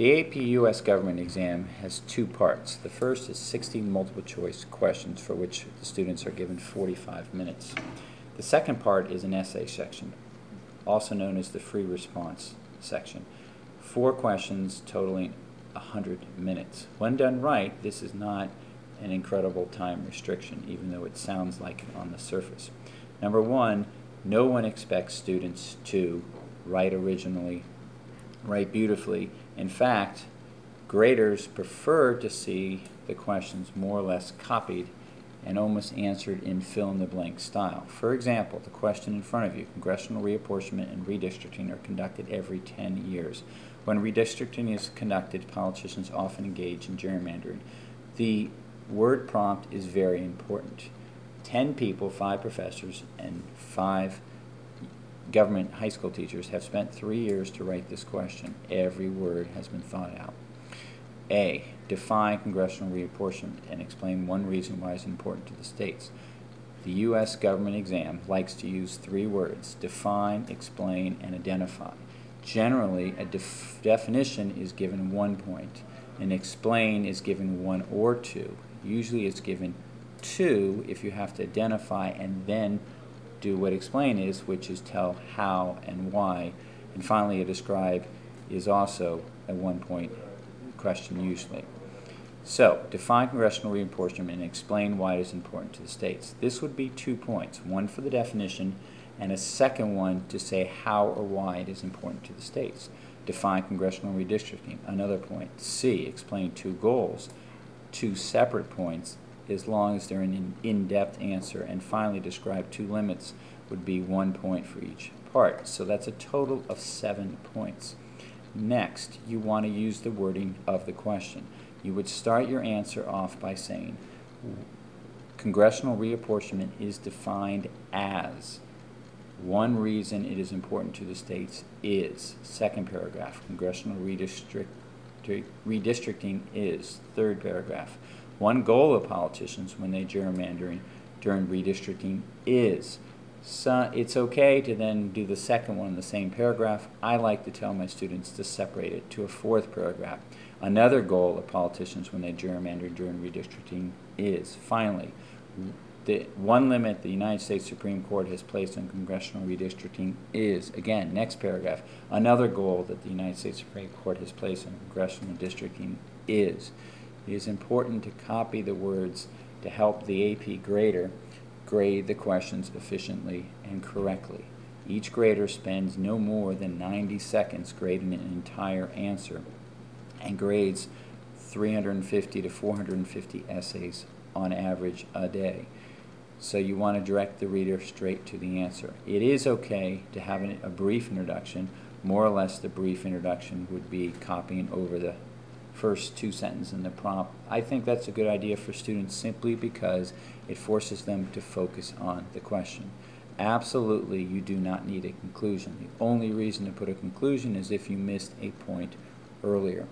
The AP U.S. government exam has two parts. The first is 60 multiple choice questions for which the students are given 45 minutes. The second part is an essay section, also known as the free response section. 4 questions totaling 100 minutes. When done right, this is not an incredible time restriction, even though it sounds like it on the surface. Number one, no one expects students to write originally, write beautifully. In fact, graders prefer to see the questions more or less copied and almost answered in fill-in-the-blank style. For example, the question in front of you, congressional reapportionment and redistricting are conducted every 10 years. When redistricting is conducted, politicians often engage in gerrymandering. The word prompt is very important. 10 people, 5 professors, and 5 government high school teachers have spent 3 years to write this question. Every word has been thought out. A. Define congressional reapportionment and explain one reason why it's important to the states. The U.S. government exam likes to use 3 words: define, explain, and identify. Generally, a definition is given 1 point. An explain is given 1 or 2. Usually it's given 2 if you have to identify and then do what explain is, which is tell how and why. And finally, a describe is also a 1 point question usually. So, define congressional reapportionment and explain why it is important to the states. This would be 2 points, 1 for the definition and a second one to say how or why it is important to the states. Define congressional redistricting, another point. C, explain 2 goals, 2 separate points, as long as they're an in-depth answer. And finally, describe 2 limits would be 1 point for each part. So that's a total of 7 points. Next, you want to use the wording of the question. You would start your answer off by saying, congressional reapportionment is defined as, one reason it is important to the states is, second paragraph, congressional redistricting is, third paragraph, one goal of politicians when they gerrymandering during redistricting is. So it's okay to then do the second one in the same paragraph. I like to tell my students to separate it to a 4th paragraph. Another goal of politicians when they gerrymander during redistricting is. Finally, the one limit the United States Supreme Court has placed on congressional redistricting is, again, next paragraph, another goal that the United States Supreme Court has placed on congressional redistricting is. It is important to copy the words to help the AP grader grade the questions efficiently and correctly. Each grader spends no more than 90 seconds grading an entire answer and grades 350 to 450 essays on average a day. So you want to direct the reader straight to the answer. It is okay to have a brief introduction. More or less the brief introduction would be copying over the first 2 sentences in the prompt. I think that's a good idea for students simply because it forces them to focus on the question. Absolutely, you do not need a conclusion. The only reason to put a conclusion is if you missed a point earlier.